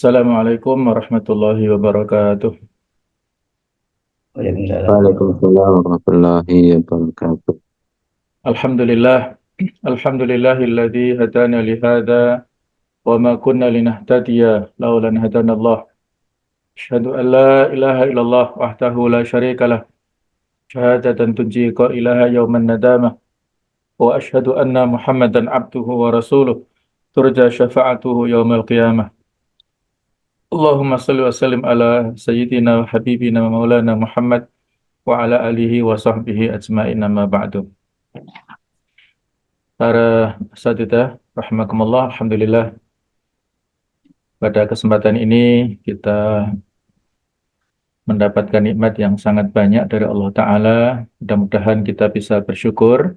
Assalamualaikum warahmatullahi wabarakatuh. Waalaikumsalam. Waalaikumsalam warahmatullahi wabarakatuh. Alhamdulillah, alhamdulillahilladzi hadana li hadza wa ma kunna linahtadiya laula an hadana Allah. Asyhadu an la ilaha illallah wahdahu la syarika lah, syahadatan tunji qailaha yauman nadamah, wa asyhadu anna Muhammadan abduhu wa rasuluh, turja syafa'atuhu yaumal qiyamah. Allahumma salli wa sallim ala sayyidina wa habibina wa maulana Muhammad wa ala alihi wa sahbihi ajma'in amma ba'du. Para asatidzah, rahimakumullah, alhamdulillah pada kesempatan ini kita mendapatkan nikmat yang sangat banyak dari Allah Ta'ala. Mudah-mudahan kita bisa bersyukur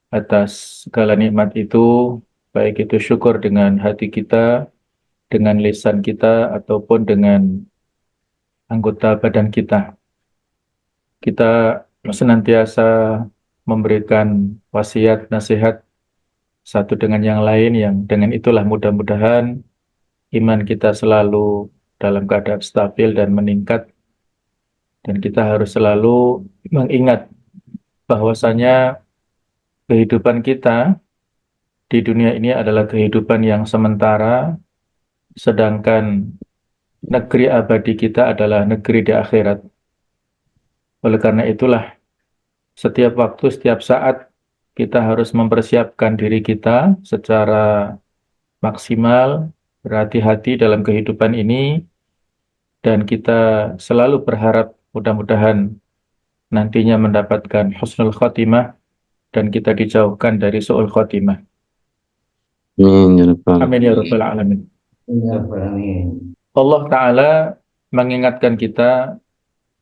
atas segala nikmat itu, baik itu syukur dengan hati kita, dengan lisan kita, ataupun dengan anggota badan kita. Kita senantiasa memberikan wasiat, nasihat satu dengan yang lain, yang dengan itulah mudah-mudahan iman kita selalu dalam keadaan stabil dan meningkat. Dan kita harus selalu mengingat bahwasanya kehidupan kita di dunia ini adalah kehidupan yang sementara, sedangkan negeri abadi kita adalah negeri di akhirat. Oleh karena itulah, setiap waktu, setiap saat, kita harus mempersiapkan diri kita secara maksimal, berhati-hati dalam kehidupan ini, dan kita selalu berharap mudah-mudahan nantinya mendapatkan husnul khotimah dan kita dijauhkan dari su'ul khotimah. Amin ya rabbal Amin ya rabbal alamin. Ya Rabbal Alamin. Allah Ta'ala mengingatkan kita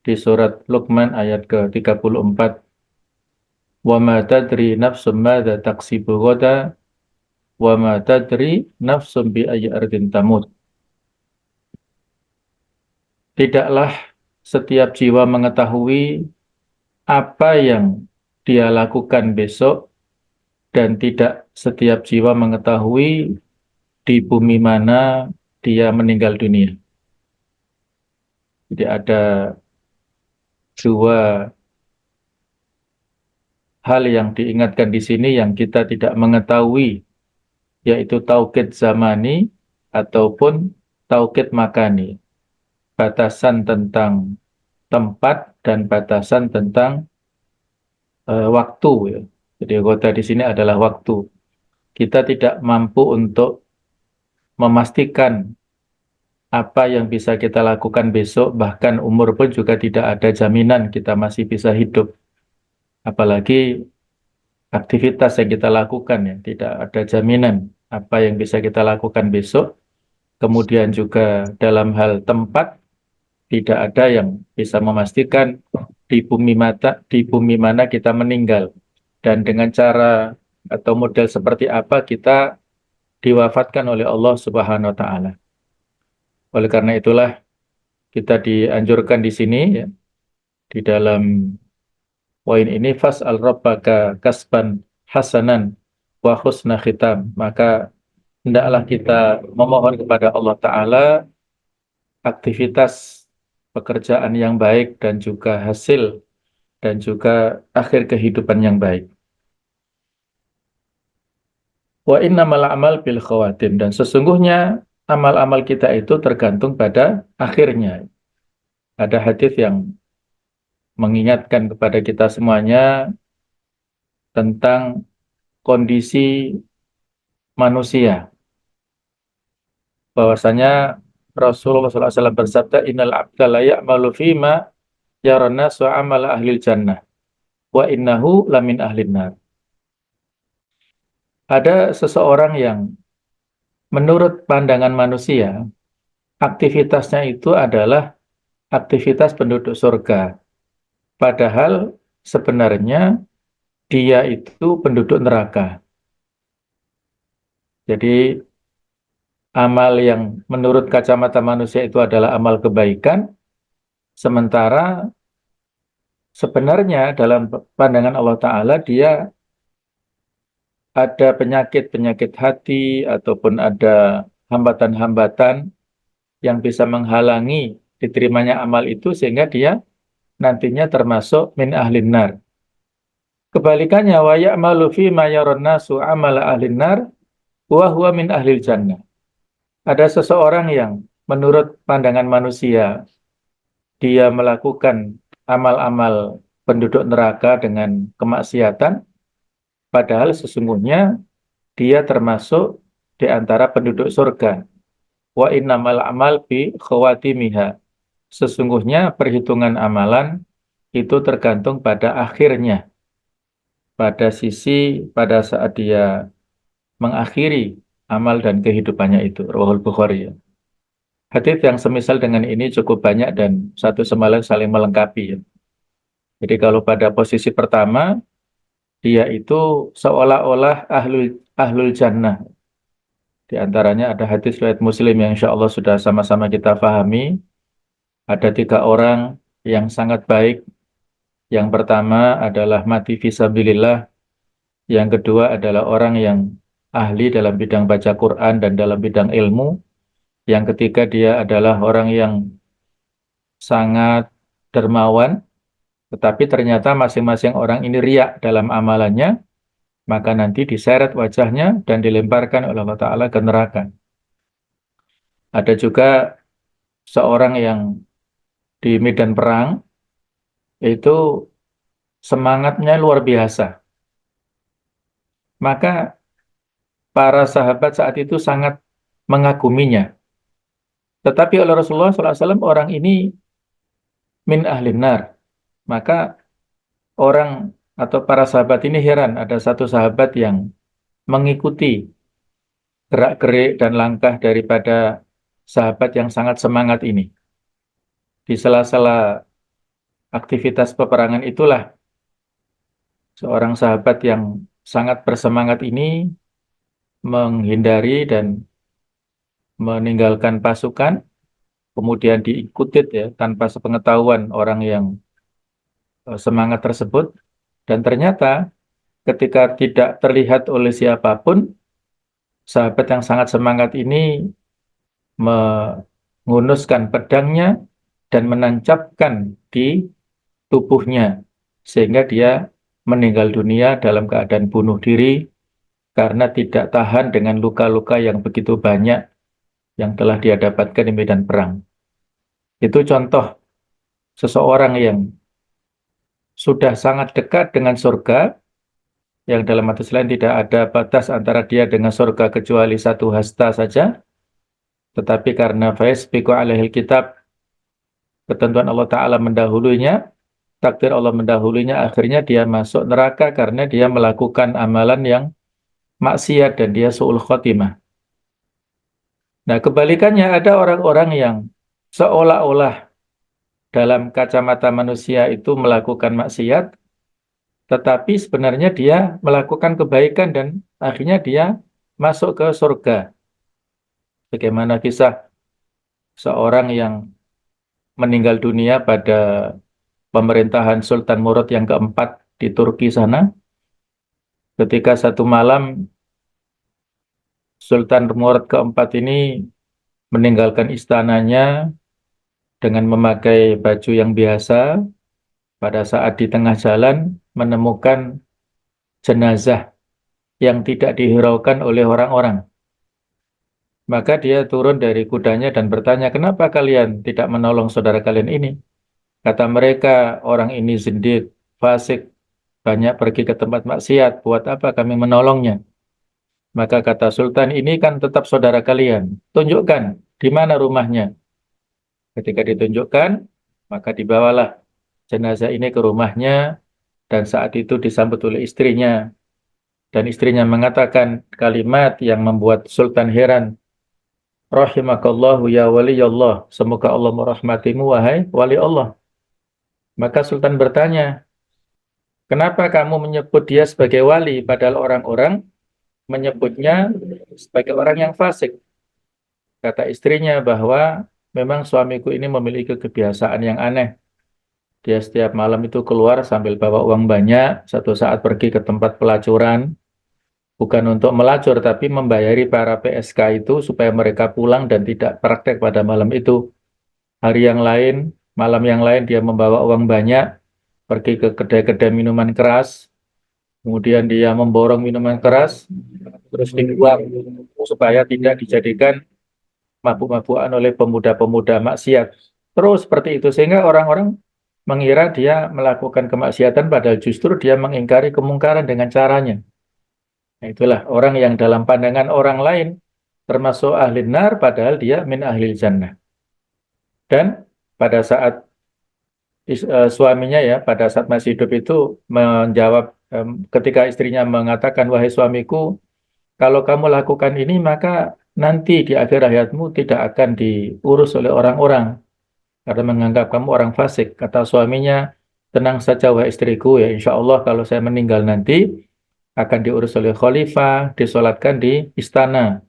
di surat Luqman ayat ke-34. Wa ma tadri nafsum madza taksibu ghadan wa ma tadri nafsum bi ayyi ardin tamut. Tidaklah setiap jiwa mengetahui apa yang dia lakukan besok, dan tidak setiap jiwa mengetahui di bumi mana dia meninggal dunia. Jadi ada dua hal yang diingatkan di sini yang kita tidak mengetahui, yaitu tauqid zamani ataupun tauqid makani. Batasan tentang tempat dan batasan tentang waktu, ya. Jadi kota di sini adalah waktu. Kita tidak mampu untuk memastikan apa yang bisa kita lakukan besok, bahkan umur pun juga tidak ada jaminan kita masih bisa hidup. Apalagi aktivitas yang kita lakukan, ya, tidak ada jaminan apa yang bisa kita lakukan besok. Kemudian juga dalam hal tempat, tidak ada yang bisa memastikan di bumi mana kita meninggal, dan dengan cara atau model seperti apa kita diwafatkan oleh Allah Subhanahu wa Ta'ala. Oleh karena itulah kita dianjurkan di sini, ya, di dalam poin ini, fas'al rabbaka kasban hasanan wa husna khitam. Maka hendaklah kita memohon kepada Allah Ta'ala aktivitas pekerjaan yang baik dan juga hasil dan juga akhir kehidupan yang baik. Wa innamal a'mal bil khawatim, dan sesungguhnya amal-amal kita itu tergantung pada akhirnya. Ada hadis yang mengingatkan kepada kita semuanya tentang kondisi manusia. Bahwasanya Rasulullah SAW bersabda, innal abda la ya'malu fima yarana su'amala ahlil jannah wa innahu lamin ahlin nar. Ada seseorang yang menurut pandangan manusia, aktivitasnya itu adalah aktivitas penduduk surga. Padahal sebenarnya dia itu penduduk neraka. Jadi amal yang menurut kacamata manusia itu adalah amal kebaikan, sementara sebenarnya dalam pandangan Allah Ta'ala dia ada penyakit-penyakit hati ataupun ada hambatan-hambatan yang bisa menghalangi diterimanya amal itu sehingga dia nantinya termasuk min ahlin nar. Kebalikannya, wa ya'malu fi ma yaran nasu amala ahlin nar wa huwa min ahlil jannah. Ada seseorang yang menurut pandangan manusia dia melakukan amal-amal penduduk neraka dengan kemaksiatan, padahal sesungguhnya dia termasuk di antara penduduk surga. Wa innamal amal bi khawatimiha. Sesungguhnya perhitungan amalan itu tergantung pada akhirnya, pada saat dia mengakhiri amal dan kehidupannya itu. Rawahul Bukhari. Hadits yang semisal dengan ini cukup banyak dan satu sama lain saling melengkapi ya. Jadi kalau pada posisi pertama, dia itu seolah-olah ahlul jannah. Di antaranya ada hadis riwayat Muslim yang insya Allah sudah sama-sama kita pahami. Ada 3 orang yang sangat baik. Yang pertama adalah mati fisabilillah. Yang kedua adalah orang yang ahli dalam bidang baca Quran dan dalam bidang ilmu. Yang ketiga dia adalah orang yang sangat dermawan, tetapi ternyata masing-masing orang ini riak dalam amalannya, maka nanti diseret wajahnya dan dilemparkan oleh Allah Ta'ala ke neraka. Ada juga seorang yang di medan perang, itu semangatnya luar biasa. Maka para sahabat saat itu sangat mengaguminya. Tetapi oleh Rasulullah SAW orang ini min ahlin nar. Maka orang atau para sahabat ini heran, ada satu sahabat yang mengikuti gerak-gerik dan langkah daripada sahabat yang sangat semangat ini. Di sela-sela aktivitas peperangan itulah seorang sahabat yang sangat bersemangat ini menghindari dan meninggalkan pasukan, kemudian diikuti ya tanpa sepengetahuan orang yang semangat tersebut, dan ternyata ketika tidak terlihat oleh siapapun, sahabat yang sangat semangat ini menghunuskan pedangnya dan menancapkan di tubuhnya, sehingga dia meninggal dunia dalam keadaan bunuh diri karena tidak tahan dengan luka-luka yang begitu banyak yang telah dia dapatkan di medan perang. Itu contoh seseorang yang sudah sangat dekat dengan surga, yang dalam hadis lain tidak ada batas antara dia dengan surga kecuali 1 hasta saja, tetapi karena faisbiqu alaihil kitab, ketentuan Allah Ta'ala mendahulunya, takdir Allah mendahulunya, akhirnya dia masuk neraka karena dia melakukan amalan yang maksiat dan dia su'ul khotimah. Nah, kebalikannya ada orang-orang yang seolah-olah dalam kacamata manusia itu melakukan maksiat, tetapi sebenarnya dia melakukan kebaikan dan akhirnya dia masuk ke surga. Bagaimana kisah seorang yang meninggal dunia pada pemerintahan Sultan Murad yang keempat di Turki sana. Ketika satu malam Sultan Murad keempat ini meninggalkan istananya dengan memakai baju yang biasa, pada saat di tengah jalan menemukan jenazah yang tidak dihiraukan oleh orang-orang. Maka dia turun dari kudanya dan bertanya, kenapa kalian tidak menolong saudara kalian ini? Kata mereka, orang ini zindik, fasik, banyak pergi ke tempat maksiat, buat apa kami menolongnya? Maka kata Sultan, ini kan tetap saudara kalian, tunjukkan di mana rumahnya. Ketika ditunjukkan, maka dibawalah jenazah ini ke rumahnya, dan saat itu disambut oleh istrinya. Dan istrinya mengatakan kalimat yang membuat Sultan heran. Rahimakallahu ya waliyallah. Semoga Allah merahmatimu wahai wali Allah. Maka Sultan bertanya, kenapa kamu menyebut dia sebagai wali, padahal orang-orang menyebutnya sebagai orang yang fasik? Kata istrinya bahwa memang suamiku ini memiliki kebiasaan yang aneh. Dia setiap malam itu keluar sambil bawa uang banyak, satu saat pergi ke tempat pelacuran, bukan untuk melacur, tapi membayari para PSK itu supaya mereka pulang dan tidak praktek pada malam itu. Hari yang lain, malam yang lain dia membawa uang banyak, pergi ke kedai-kedai minuman keras, kemudian dia memborong minuman keras, terus dibuang supaya tidak dijadikan mabuk-mabukan oleh pemuda-pemuda maksiat. Terus seperti itu, sehingga orang-orang mengira dia melakukan kemaksiatan, padahal justru dia mengingkari kemungkaran dengan caranya. Nah, itulah orang yang dalam pandangan orang lain termasuk ahli nar, padahal dia min ahlil jannah. Dan pada saat suaminya ya, pada saat masih hidup itu menjawab, ketika istrinya mengatakan, wahai suamiku, kalau kamu lakukan ini maka nanti di akhir hayatmu tidak akan diurus oleh orang-orang karena menganggap kamu orang fasik. Kata suaminya, tenang saja wahai istriku, ya insya Allah kalau saya meninggal nanti akan diurus oleh khalifah, disolatkan di istana.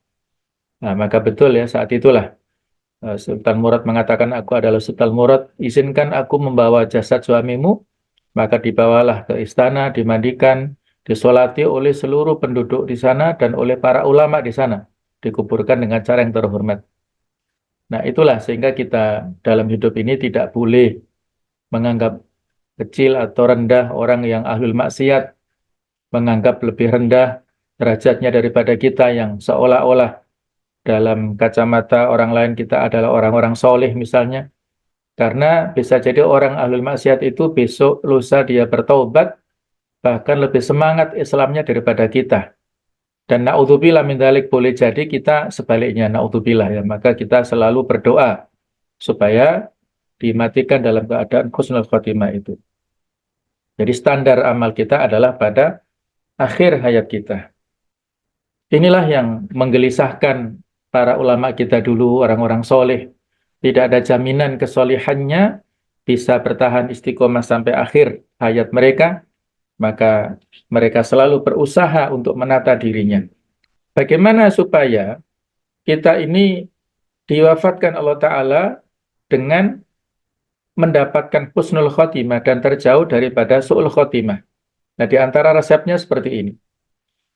Nah, maka betul ya, saat itulah Sultan Murad mengatakan, aku adalah Sultan Murad, izinkan aku membawa jasad suamimu. Maka dibawalah ke istana, dimandikan, disolati oleh seluruh penduduk di sana dan oleh para ulama di sana. Dikuburkan dengan cara yang terhormat. Nah, itulah sehingga kita dalam hidup ini tidak boleh menganggap kecil atau rendah orang yang ahlul maksiat, menganggap lebih rendah derajatnya daripada kita yang seolah-olah dalam kacamata orang lain kita adalah orang-orang soleh misalnya. Karena bisa jadi orang ahlul maksiat itu besok lusa dia bertaubat, bahkan lebih semangat Islamnya daripada kita. Dan naudzubillah min dzalik, boleh jadi kita sebaliknya, naudzubillah ya. Maka kita selalu berdoa supaya dimatikan dalam keadaan husnul khotimah itu. Jadi standar amal kita adalah pada akhir hayat kita. Inilah yang menggelisahkan para ulama kita dulu, orang-orang soleh. Tidak ada jaminan kesolihannya bisa bertahan istiqomah sampai akhir hayat mereka, maka mereka selalu berusaha untuk menata dirinya. Bagaimana supaya kita ini diwafatkan Allah Ta'ala dengan mendapatkan husnul khotimah dan terjauh daripada su'ul khotimah. Nah, di antara resepnya seperti ini.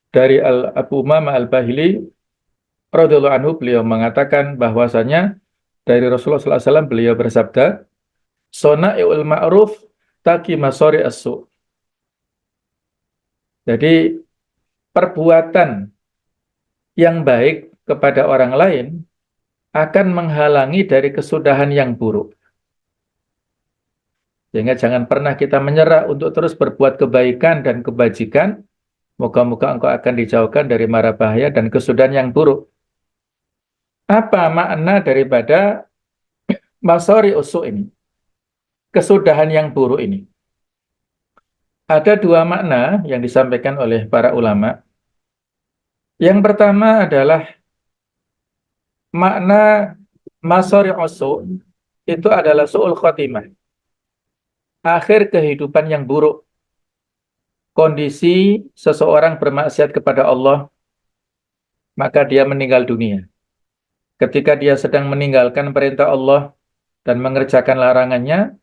Dari Abu Umamah Al-Bahili radhiyallahu anhu, beliau mengatakan bahwasanya dari Rasulullah SAW beliau bersabda, "Sona'iul ma'ruf taki masori as-su." Jadi perbuatan yang baik kepada orang lain akan menghalangi dari kesudahan yang buruk. Sehingga jangan pernah kita menyerah untuk terus berbuat kebaikan dan kebajikan. Moga-moga engkau akan dijauhkan dari mara bahaya dan kesudahan yang buruk. Apa makna daripada masori usu ini? Kesudahan yang buruk ini. Ada dua makna yang disampaikan oleh para ulama. Yang pertama adalah makna masori usu itu adalah su'ul khotimah. Akhir kehidupan yang buruk. Kondisi seseorang bermaksiat kepada Allah, maka dia meninggal dunia. Ketika dia sedang meninggalkan perintah Allah dan mengerjakan larangannya,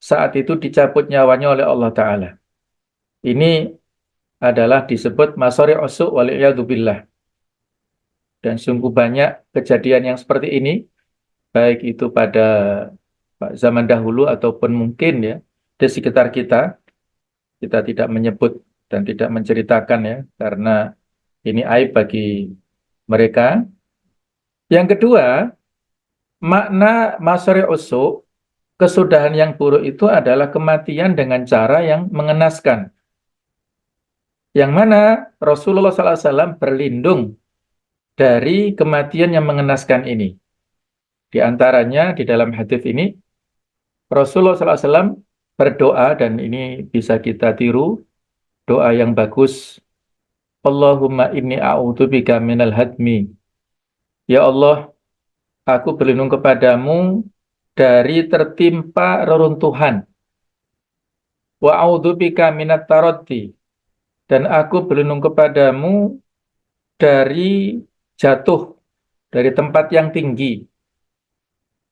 saat itu dicabut nyawanya oleh Allah Ta'ala. Ini adalah disebut masori usuk waliyadzubillah. Dan sungguh banyak kejadian yang seperti ini, baik itu pada zaman dahulu ataupun mungkin ya di sekitar kita. Kita tidak menyebut dan tidak menceritakan ya, karena ini aib bagi mereka. Yang kedua, makna masori usuk, kesudahan yang buruk itu adalah kematian dengan cara yang mengenaskan. Yang mana Rasulullah SAW berlindung dari kematian yang mengenaskan ini. Di antaranya di dalam hadis ini, Rasulullah SAW berdoa, dan ini bisa kita tiru, doa yang bagus. Allahumma inni a'udzubika minal hadmi. Ya Allah, aku berlindung kepadamu dari tertimpa reruntuhan. Wa a'udzubika minat taraddi. Dan aku berlindung kepadamu dari jatuh dari tempat yang tinggi.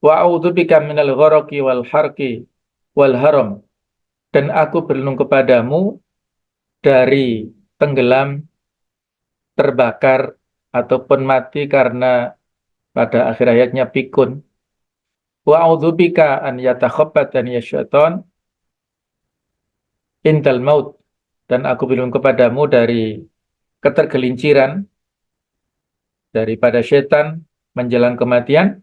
Wa a'udzubika minal gharaqi wal harqi wal haram. Dan aku berlindung kepadamu dari tenggelam terbakar ataupun mati karena pada akhir ayatnya pikun. Wa a'udzubika an yatakhabbatani syaitan indal maut, dan aku berlindung kepadamu dari ketergelinciran daripada setan menjelang kematian.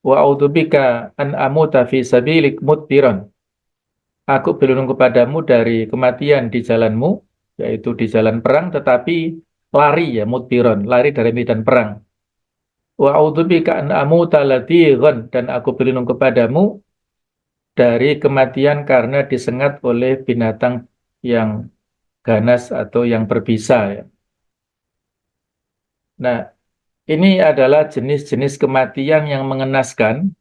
Wa a'udzubika an amuta fi sabilik mudbiran. Aku berlindung kepadamu dari kematian di jalanmu, yaitu di jalan perang, tetapi lari ya, mudbiran, lari dari medan perang. Wa a'udzubika an amuta latighan, dan aku berlindung kepadamu dari kematian karena disengat oleh binatang yang ganas atau yang berbisa ya. Nah, ini adalah jenis-jenis kematian yang mengenaskan,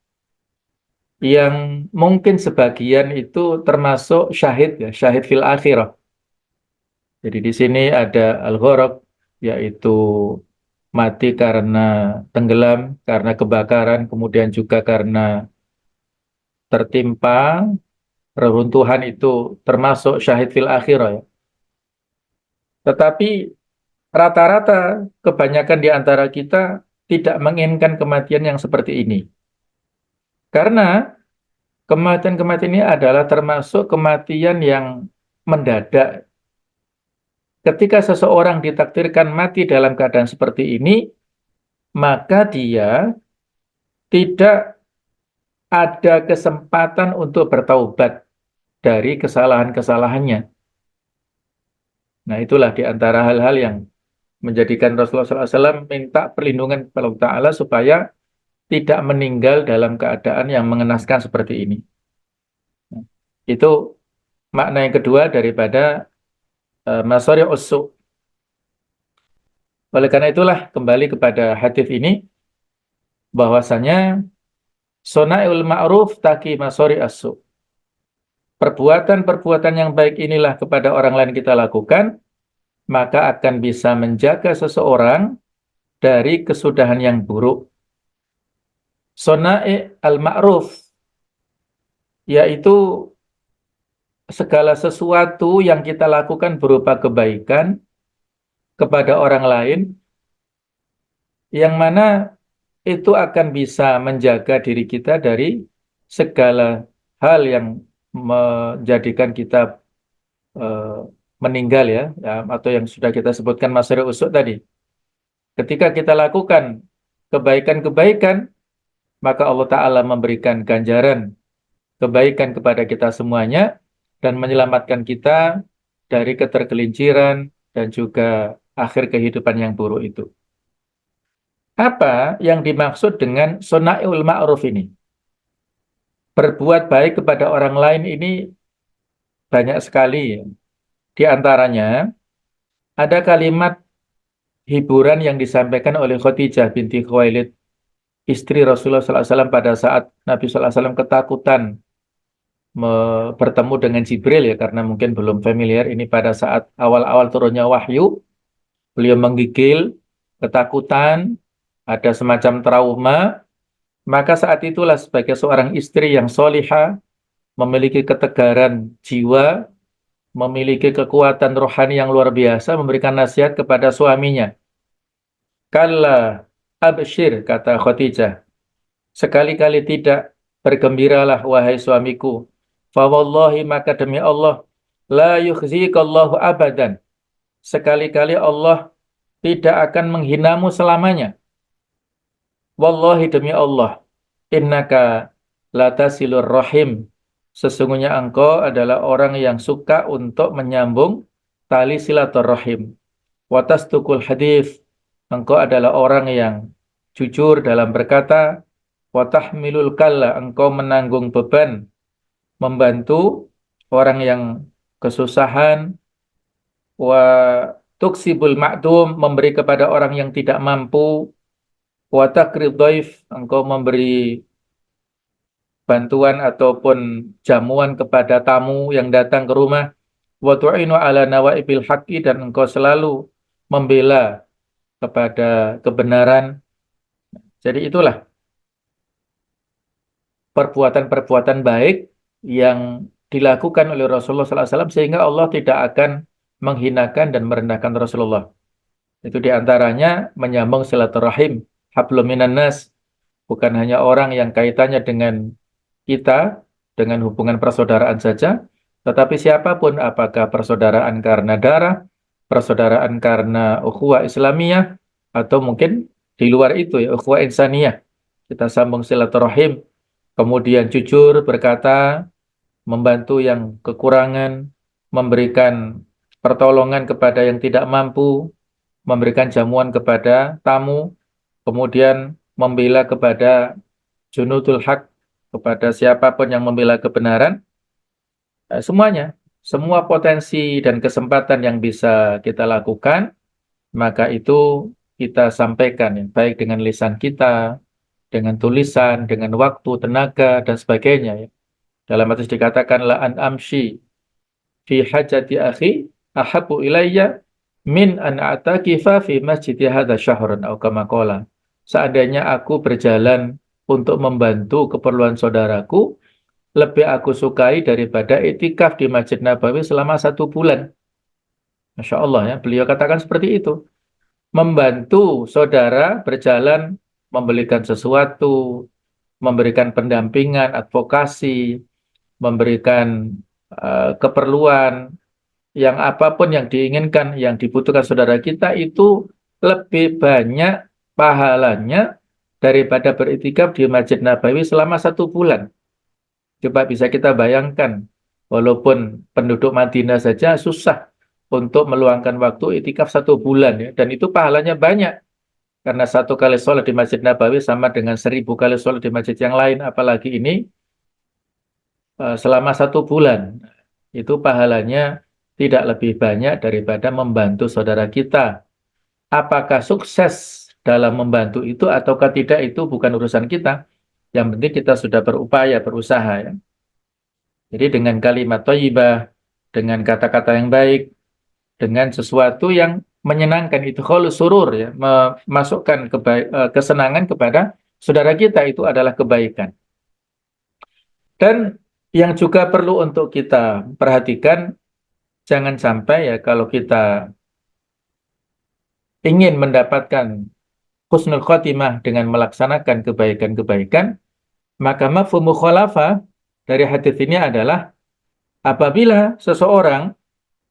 yang mungkin sebagian itu termasuk syahid ya, syahid fil akhirah. Jadi di sini ada al-gharaq, yaitu mati karena tenggelam, karena kebakaran, kemudian juga karena tertimpa reruntuhan, itu termasuk syahid fil akhirah ya. Tetapi rata-rata kebanyakan di antara kita tidak menginginkan kematian yang seperti ini. Karena kematian-kematian ini adalah termasuk kematian yang mendadak. Ketika seseorang ditakdirkan mati dalam keadaan seperti ini, maka dia tidak ada kesempatan untuk bertaubat dari kesalahan-kesalahannya. Nah, itulah di antara hal-hal yang menjadikan Rasulullah SAW minta perlindungan kepada Allah Ta'ala supaya tidak meninggal dalam keadaan yang mengenaskan seperti ini. Nah, itu makna yang kedua daripada Masari Ussu. Oleh karena itulah, kembali kepada hadis ini, bahwasanya Sona'ul ma'ruf taki masori asu. Perbuatan-perbuatan yang baik inilah kepada orang lain kita lakukan, maka akan bisa menjaga seseorang dari kesudahan yang buruk. Sona'i al-ma'ruf, yaitu segala sesuatu yang kita lakukan berupa kebaikan kepada orang lain, yang mana itu akan bisa menjaga diri kita dari segala hal yang menjadikan kita eh, meninggal ya, atau yang sudah kita sebutkan Masari Usuk tadi. Ketika kita lakukan kebaikan-kebaikan, maka Allah Ta'ala memberikan ganjaran kebaikan kepada kita semuanya dan menyelamatkan kita dari ketergelinciran dan juga akhir kehidupan yang buruk itu. Apa yang dimaksud dengan Sona'ul Ma'ruf ini? Berbuat baik kepada orang lain ini banyak sekali. Di antaranya, ada kalimat hiburan yang disampaikan oleh Khadijah binti Khuwailid, istri Rasulullah SAW, pada saat Nabi SAW ketakutan bertemu dengan Jibril ya, karena mungkin belum familiar ini pada saat awal-awal turunnya wahyu, beliau menggigil, ketakutan, ada semacam trauma, maka saat itulah sebagai seorang istri yang solihah, memiliki ketegaran jiwa, memiliki kekuatan rohani yang luar biasa, memberikan nasihat kepada suaminya. Kalla abshir, kata Khadijah, sekali-kali tidak, bergembiralah wahai suamiku. Fawallahi, maka demi Allah, la yukhzikallahu abadan, sekali-kali Allah tidak akan menghinamu selamanya. Wallahi, demi Allah, innaka latasilur rahim, sesungguhnya engkau adalah orang yang suka untuk menyambung tali silaturahim. Watastukul hadis, engkau adalah orang yang jujur dalam berkata. Watahmilul kalla, engkau menanggung beban, membantu orang yang kesusahan. Wa tuksibul ma'dum, memberi kepada orang yang tidak mampu. Wa takrid dhaif, engkau memberi bantuan ataupun jamuan kepada tamu yang datang ke rumah. Wa tu'inu ala nawaibil haqqi, dan engkau selalu membela kepada kebenaran. Jadi itulah perbuatan-perbuatan baik yang dilakukan oleh Rasulullah SAW, sehingga Allah tidak akan menghinakan dan merendahkan Rasulullah. Itu diantaranya menyambung silaturahim, hablum minan nas, bukan hanya orang yang kaitannya dengan kita, dengan hubungan persaudaraan saja, tetapi siapapun, apakah persaudaraan karena darah, persaudaraan karena ukhuwah Islamiyah, atau mungkin di luar itu ya, ukhuwah insaniyah. Kita sambung silaturahim, kemudian jujur berkata, membantu yang kekurangan, memberikan pertolongan kepada yang tidak mampu, memberikan jamuan kepada tamu, kemudian membela kepada junudul haq, kepada siapapun yang membela kebenaran, semuanya, semua potensi dan kesempatan yang bisa kita lakukan, maka itu kita sampaikan, ya, baik dengan lisan kita, dengan tulisan, dengan waktu, tenaga, dan sebagainya. Ya. Dalam hadis dikatakan, la an amshi fi hajati akhi ahabu ilayya min an a'takifa fi masjidi hadha syahrun atau kama qala. Seandainya aku berjalan untuk membantu keperluan saudaraku, lebih aku sukai daripada itikaf di Masjid Nabawi selama 1 bulan. Masya Allah ya, beliau katakan seperti itu. Membantu saudara berjalan, membelikan sesuatu, memberikan pendampingan, advokasi, memberikan keperluan, yang apapun yang diinginkan, yang dibutuhkan saudara kita itu lebih banyak pahalanya daripada beritikaf di Masjid Nabawi selama 1 bulan. Coba bisa kita bayangkan, walaupun penduduk Madinah saja susah untuk meluangkan waktu itikaf 1 bulan, ya, dan itu pahalanya banyak. Karena 1 kali sholat di Masjid Nabawi sama dengan 1000 kali sholat di masjid yang lain, apalagi ini selama 1 bulan. Itu pahalanya tidak lebih banyak daripada membantu saudara kita. Apakah sukses dalam membantu itu ataukah tidak, itu bukan urusan kita. Yang penting kita sudah berupaya, berusaha. Ya. Jadi dengan kalimat thayyibah, dengan kata-kata yang baik, dengan sesuatu yang menyenangkan, itu khulus surur, ya, memasukkan kesenangan kepada saudara kita, itu adalah kebaikan. Dan yang juga perlu untuk kita perhatikan, jangan sampai ya kalau kita ingin mendapatkan husnul khotimah dengan melaksanakan kebaikan-kebaikan, maka mafhum mukhalafah dari hadis ini adalah apabila seseorang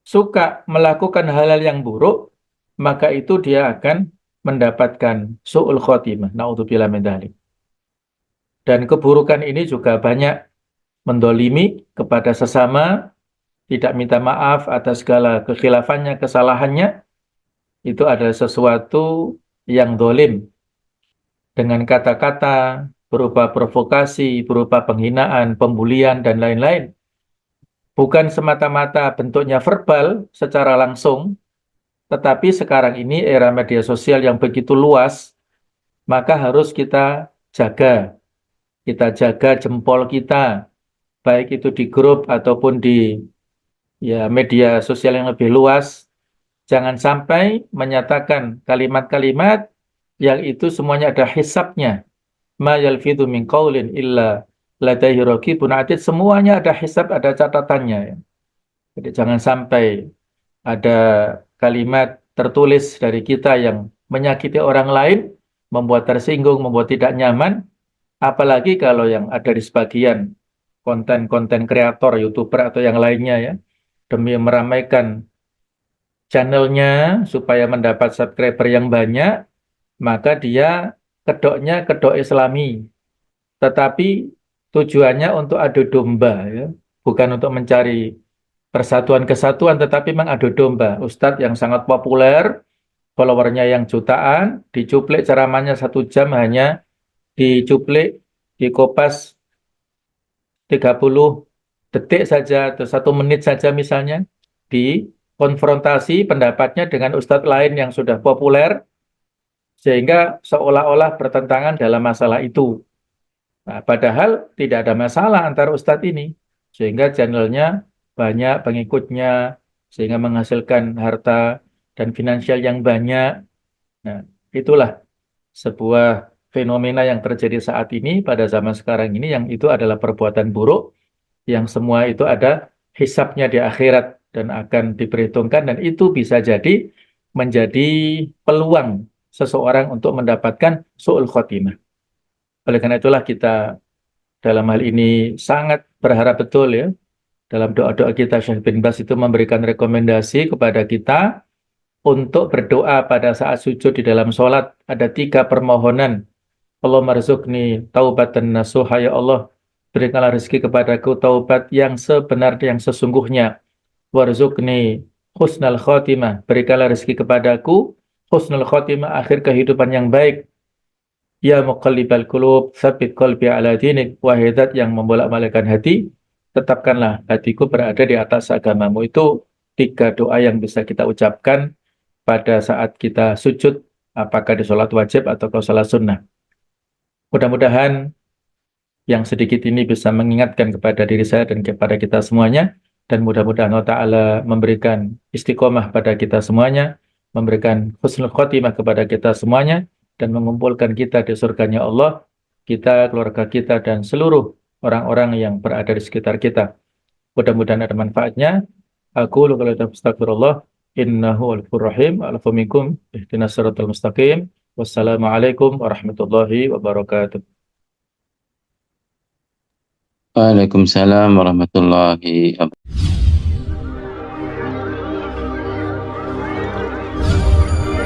suka melakukan hal-hal yang buruk, maka itu dia akan mendapatkan su'ul khotimah. Na'udzubillah min dzalik. Dan keburukan ini juga banyak mendolimi kepada sesama, tidak minta maaf atas segala kekhilafannya, kesalahannya, itu adalah sesuatu yang dolim. Dengan kata-kata, berupa provokasi, berupa penghinaan, pembulian, dan lain-lain. Bukan semata-mata bentuknya verbal secara langsung, tetapi sekarang ini era media sosial yang begitu luas, maka harus kita jaga. Kita jaga jempol kita, baik itu di grup ataupun di ya media sosial yang lebih luas. Jangan sampai menyatakan kalimat-kalimat yang itu semuanya ada hisabnya. Ma yalfidhu min qaulin illa ladaihi raqibun atid, semuanya ada hisab, ada catatannya. Ya. Jadi jangan sampai ada kalimat tertulis dari kita yang menyakiti orang lain, membuat tersinggung, membuat tidak nyaman, apalagi kalau yang ada di sebagian konten-konten kreator, YouTuber atau yang lainnya ya, demi meramaikan channelnya supaya mendapat subscriber yang banyak, maka dia kedoknya kedok Islami. Tetapi tujuannya untuk adu domba, ya. Bukan untuk mencari persatuan kesatuan, tetapi mengadu domba. Ustadz yang sangat populer, followernya yang jutaan, dicuplik ceramahnya 1 jam hanya dicuplik, dikopas 30 detik saja atau 1 menit saja misalnya, dikonfrontasi pendapatnya dengan ustadz lain yang sudah populer, sehingga seolah-olah bertentangan dalam masalah itu. Nah, padahal tidak ada masalah antara ustadz ini, sehingga channelnya banyak pengikutnya, sehingga menghasilkan harta dan finansial yang banyak. Nah, itulah sebuah fenomena yang terjadi saat ini, pada zaman sekarang ini, yang itu adalah perbuatan buruk, yang semua itu ada hisabnya di akhirat dan akan diperhitungkan, dan itu bisa jadi menjadi peluang seseorang untuk mendapatkan su'ul khotimah. Oleh karena itulah kita dalam hal ini sangat berharap betul ya, dalam doa-doa kita Syekh bin Baz itu memberikan rekomendasi kepada kita untuk berdoa pada saat sujud di dalam sholat. Ada 3 permohonan. Allah marzuqni taubatan nasuha, ya Allah berikanlah rezeki kepadaku taubat yang sebenarnya, yang sesungguhnya. Warzuqni husnal khotimah, berikanlah rezeki kepadaku husnul khotimah, akhir kehidupan yang baik. Ya muqallibal qulub, tsabbit qalbi ala dinik, wahai zat yang membolak-balikkan hati, tetapkanlah hatiku berada di atas agamamu. Itu 3 doa yang bisa kita ucapkan pada saat kita sujud, apakah di sholat wajib atau ke sholat sunnah. Mudah-mudahan yang sedikit ini bisa mengingatkan kepada diri saya dan kepada kita semuanya, dan mudah-mudahan Allah Ta'ala memberikan istiqomah pada kita semuanya, memberikan husnul khotimah kepada kita semuanya, dan mengumpulkan kita di surganya Allah, kita, keluarga kita, dan seluruh orang-orang yang berada di sekitar kita. Mudah-mudahan ada manfaatnya. Aku luka astagfirullah, innahu al-ghafurur rahim, alafu minkum, ihdinas siratal mustaqim, wassalamualaikum warahmatullahi wabarakatuh. Waalaikumsalam warahmatullahi wabarakatuh.